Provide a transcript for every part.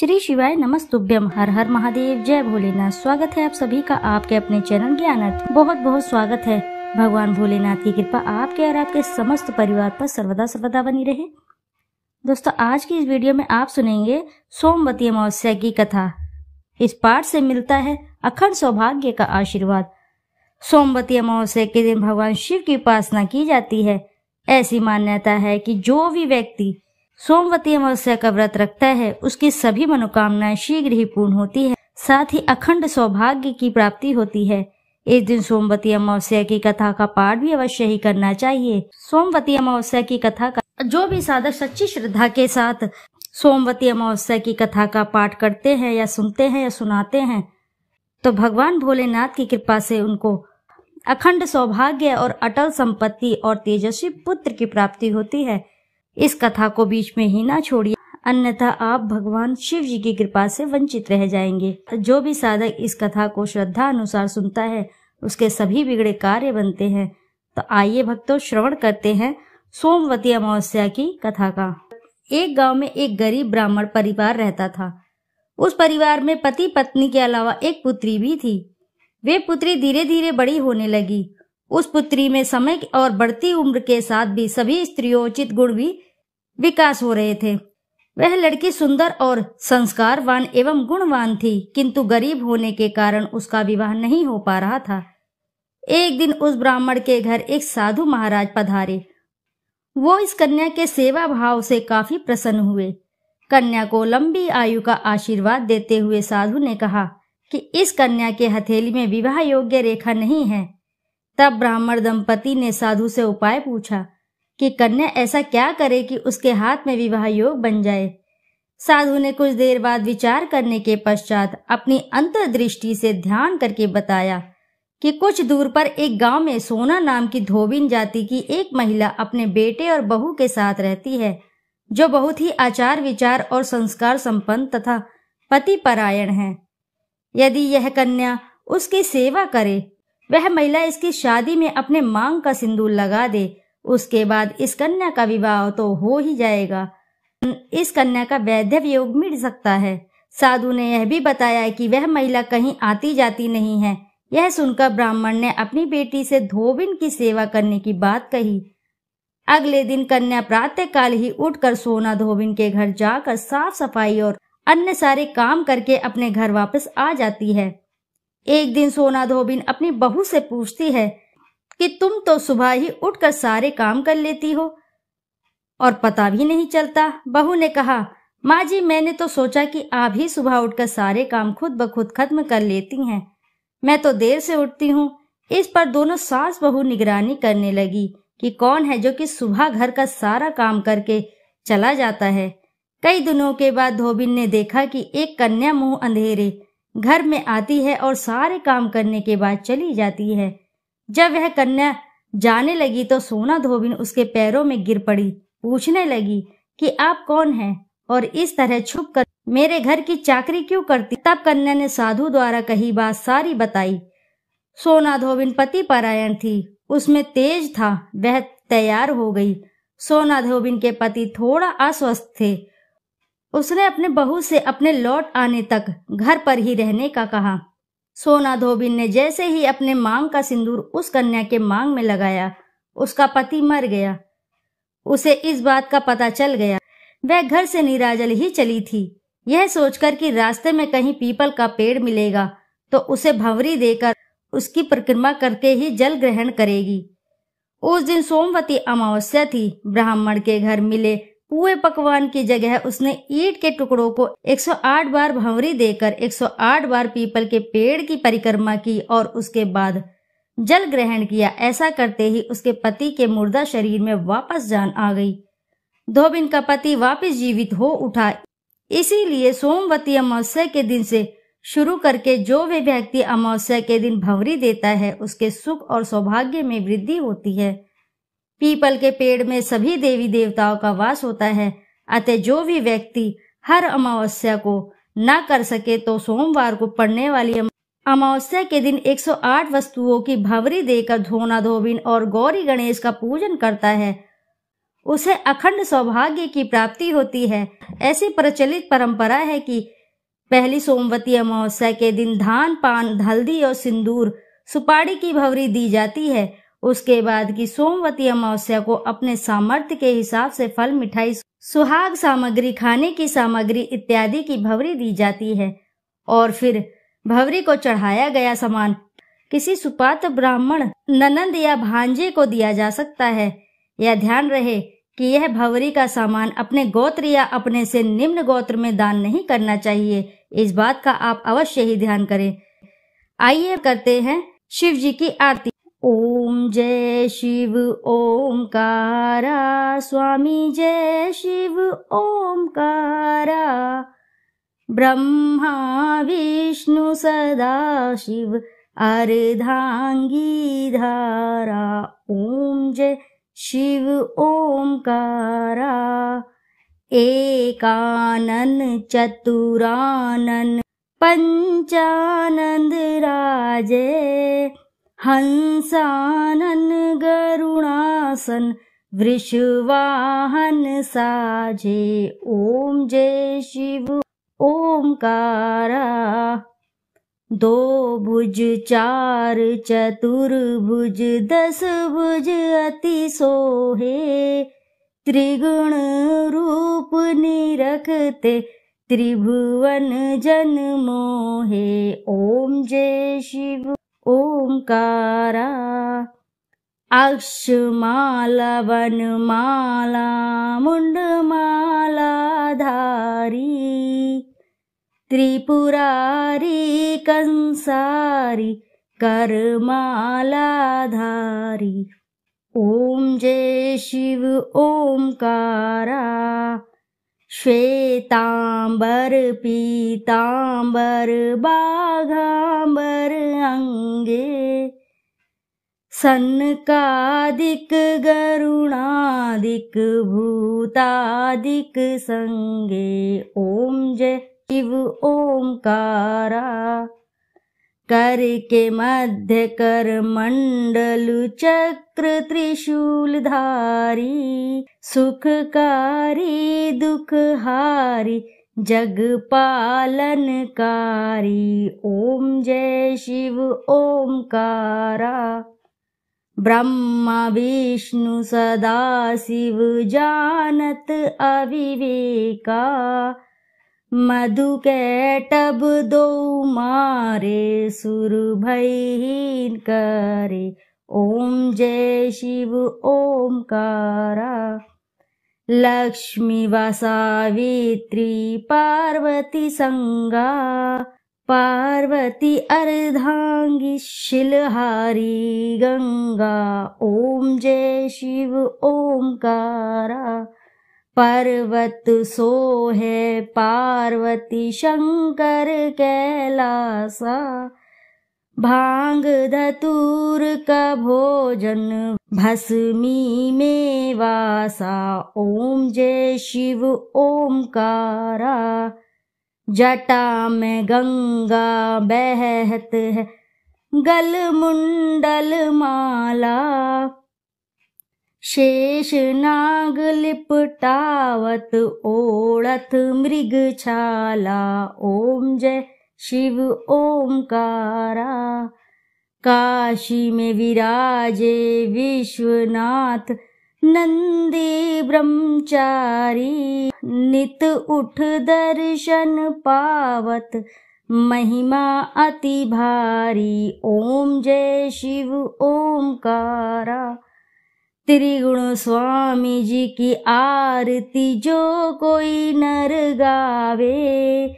श्री शिवाय नमस्तुभ्यम। हर हर महादेव, जय भोलेनाथ। स्वागत है आप सभी का आपके अपने चैनल ज्ञानार्थ। बहुत बहुत स्वागत है। भगवान भोलेनाथ की कृपा आपके और आपके समस्त परिवार पर सर्वदा सर्वदा बनी रहे। दोस्तों, आज की इस वीडियो में आप सुनेंगे सोमवती अमावस्या की कथा। इस पाठ से मिलता है अखंड सौभाग्य का आशीर्वाद। सोमवती अमावस्या के दिन भगवान शिव की उपासना की जाती है। ऐसी मान्यता है कि जो भी व्यक्ति सोमवती अमावस्या का व्रत रखता है उसकी सभी मनोकामनाएं शीघ्र ही पूर्ण होती है, साथ ही अखंड सौभाग्य की प्राप्ति होती है। इस दिन सोमवती अमावस्या की कथा का पाठ भी अवश्य ही करना चाहिए। सोमवती अमावस्या की कथा का जो भी साधक सच्ची श्रद्धा के साथ सोमवती अमावस्या की कथा का पाठ करते हैं या सुनते हैं या सुनाते हैं, तो भगवान भोलेनाथ की कृपा से उनको अखंड सौभाग्य और अटल संपत्ति और तेजस्वी पुत्र की प्राप्ति होती है। इस कथा को बीच में ही ना छोड़िए, अन्यथा आप भगवान शिव जी की कृपा से वंचित रह जाएंगे। जो भी साधक इस कथा को श्रद्धा अनुसार सुनता है उसके सभी बिगड़े कार्य बनते हैं। तो आइए भक्तों, श्रवण करते हैं सोमवती अमावस्या की कथा का। एक गांव में एक गरीब ब्राह्मण परिवार रहता था। उस परिवार में पति पत्नी के अलावा एक पुत्री भी थी। वे पुत्री धीरे धीरे बड़ी होने लगी। उस पुत्री में समय और बढ़ती उम्र के साथ भी सभी स्त्रियोचित गुण भी विकास हो रहे थे। वह लड़की सुंदर और संस्कारवान एवं गुणवान थी, किंतु गरीब होने के कारण उसका विवाह नहीं हो पा रहा था। एक दिन उस ब्राह्मण के घर एक साधु महाराज पधारे। वो इस कन्या के सेवा भाव से काफी प्रसन्न हुए। कन्या को लंबी आयु का आशीर्वाद देते हुए साधु ने कहा कि इस कन्या के हथेली में विवाह योग्य रेखा नहीं है। तब ब्राह्मण दंपति ने साधु से उपाय पूछा कि कन्या ऐसा क्या करे कि उसके हाथ में विवाह योग बन जाए। साधु ने कुछ देर बाद विचार करने के पश्चात अपनी अंतर्दृष्टि से ध्यान करके बताया कि कुछ दूर पर एक गांव में सोना नाम की धोबिन जाति की एक महिला अपने बेटे और बहू के साथ रहती है, जो बहुत ही आचार विचार और संस्कार संपन्न तथा पति परायण है। यदि यह कन्या उसकी सेवा करे, वह महिला इसकी शादी में अपने मांग का सिंदूर लगा दे, उसके बाद इस कन्या का विवाह तो हो ही जाएगा। इस कन्या का वैधव्य योग मिट सकता है। साधु ने यह भी बताया कि वह महिला कहीं आती जाती नहीं है। यह सुनकर ब्राह्मण ने अपनी बेटी से धोबिन की सेवा करने की बात कही। अगले दिन कन्या प्रातःकाल ही उठकर सोना धोबिन के घर जाकर साफ सफाई और अन्य सारे काम करके अपने घर वापस आ जाती है। एक दिन सोना धोबिन अपनी बहू से पूछती है कि तुम तो सुबह ही उठकर सारे काम कर लेती हो और पता भी नहीं चलता। बहू ने कहा, माँ जी, मैंने तो सोचा कि आप ही सुबह उठकर सारे काम खुद ब खुद खत्म कर लेती हैं। मैं तो देर से उठती हूँ। इस पर दोनों सास बहू निगरानी करने लगी कि कौन है जो कि सुबह घर का सारा काम करके चला जाता है। कई दिनों के बाद धोबिन ने देखा कि एक कन्या मुंह अंधेरे घर में आती है और सारे काम करने के बाद चली जाती है। जब वह कन्या जाने लगी तो सोना धोबिन उसके पैरों में गिर पड़ी। पूछने लगी कि आप कौन हैं और इस तरह छुप कर मेरे घर की चाकरी क्यों करती। तब कन्या ने साधु द्वारा कही बात सारी बताई। सोना धोबिन पति परायण थी, उसमें तेज था। वह तैयार हो गई। सोना धोबिन के पति थोड़ा अस्वस्थ थे। उसने अपने बहू से अपने लौट आने तक घर पर ही रहने का कहा। सोना धोबिन ने जैसे ही अपने मांग का सिंदूर उस कन्या के मांग में लगाया, उसका पति मर गया। उसे इस बात का पता चल गया। वह घर से निराजल ही चली थी, यह सोचकर कि रास्ते में कहीं पीपल का पेड़ मिलेगा तो उसे भंवरी देकर उसकी परिक्रमा करके ही जल ग्रहण करेगी। उस दिन सोमवती अमावस्या थी। ब्राह्मण के घर मिले पुए पकवान की जगह उसने ईंट के टुकड़ों को 108 बार भंवरी देकर 108 बार पीपल के पेड़ की परिक्रमा की और उसके बाद जल ग्रहण किया। ऐसा करते ही उसके पति के मुर्दा शरीर में वापस जान आ गई। धोबिन का पति वापस जीवित हो उठा। इसीलिए सोमवती अमावस्या के दिन से शुरू करके जो भी व्यक्ति अमावस्या के दिन भंवरी देता है उसके सुख और सौभाग्य में वृद्धि होती है। पीपल के पेड़ में सभी देवी देवताओं का वास होता है। अतः जो भी व्यक्ति हर अमावस्या को न कर सके तो सोमवार को पड़ने वाली अमावस्या के दिन 108 वस्तुओं की भंवरी देकर धोना धोबिन और गौरी गणेश का पूजन करता है, उसे अखंड सौभाग्य की प्राप्ति होती है। ऐसी प्रचलित परंपरा है कि पहली सोमवती अमावस्या के दिन धान, पान, हल्दी और सिंदूर, सुपारी की भवरी दी जाती है। उसके बाद की सोमवती अमावस्या को अपने सामर्थ्य के हिसाब से फल, मिठाई, सुहाग सामग्री, खाने की सामग्री इत्यादि की भवरी दी जाती है और फिर भवरी को चढ़ाया गया सामान किसी सुपात्र ब्राह्मण, ननंद या भांजे को दिया जा सकता है। यह ध्यान रहे कि यह भवरी का सामान अपने गोत्र या अपने से निम्न गोत्र में दान नहीं करना चाहिए। इस बात का आप अवश्य ही ध्यान करें। आइए करते हैं शिव जी की आरती। ओम जय शिव ओमकारा, स्वामी जय शिव ओमकारा, ब्रह्मा विष्णु सदा शिव अर्धांगी धारा। ओम जय शिव ओमकारा, एकानन चतुरानन पंचानंद राजे, हंसानन गरुणासन वृषवाहन साजे। ओम जय शिव ओमकारा, दो भुज चार चतुर्भुज, दस भुज अति सोहे, त्रिगुण रूप निरखते त्रिभुवन जन मोहे। ओम जय शिव ओमकारा, अक्षमाला वनमाला मुंडमाला धारी, त्रिपुरारी कंसारी करमाला धारी। ओम जय शिव ओमकारा, श्वेतांबर पीतांबर बाघांबर अंगे, सनकादिक गरुणादिक भूतादिक संगे। ओम जय शिव ओमकारा, कर के मध्य कर मंडल चक्र त्रिशूल धारी, सुखकारी दुखहारी जग पालनकारी। ओम जय शिव ओमकारा, ब्रह्मा विष्णु सदा शिव जानत अविवेका, मधु कैटभ दो मारे सुर भयहीन करे। ओम जय शिव ओमकारा, लक्ष्मी व सावित्री पार्वती संगा, पार्वती अर्धांगी शिलहारी गंगा। ओम जय शिव ओमकारा, पर्वत सोहे पार्वती शंकर कैलासा, भांग धतूर का भोजन भस्मी में वासा। ओम जय शिव ओमकारा, जटा में गंगा बहत है गल मुंडल माला, शेष नाग लिपटावत ओढ़त मृग छाला। ओम जय शिव ओमकारा, काशी में विराजे विश्वनाथ नंदी ब्रह्मचारी, नित उठ दर्शन पावत महिमा अति भारी। ओम जय शिव ओमकारा, त्रिगुण स्वामी जी की आरती जो कोई नर गावे,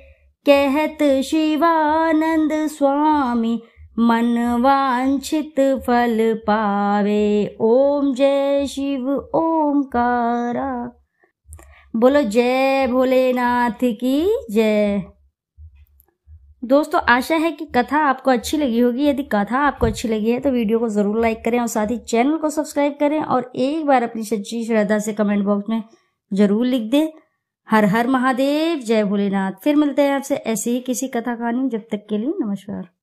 कहत शिवानंद स्वामी मन वांछित फल पावे। ओम जय शिव ओमकारा, बोलो जय भोलेनाथ की जय। दोस्तों आशा है कि कथा आपको अच्छी लगी होगी। यदि कथा आपको अच्छी लगी है तो वीडियो को जरूर लाइक करें और साथ ही चैनल को सब्सक्राइब करें और एक बार अपनी सच्ची श्रद्धा से कमेंट बॉक्स में जरूर लिख दें हर हर महादेव, जय भोलेनाथ। फिर मिलते हैं आपसे ऐसे ही किसी कथा कहानी। जब तक के लिए नमस्कार।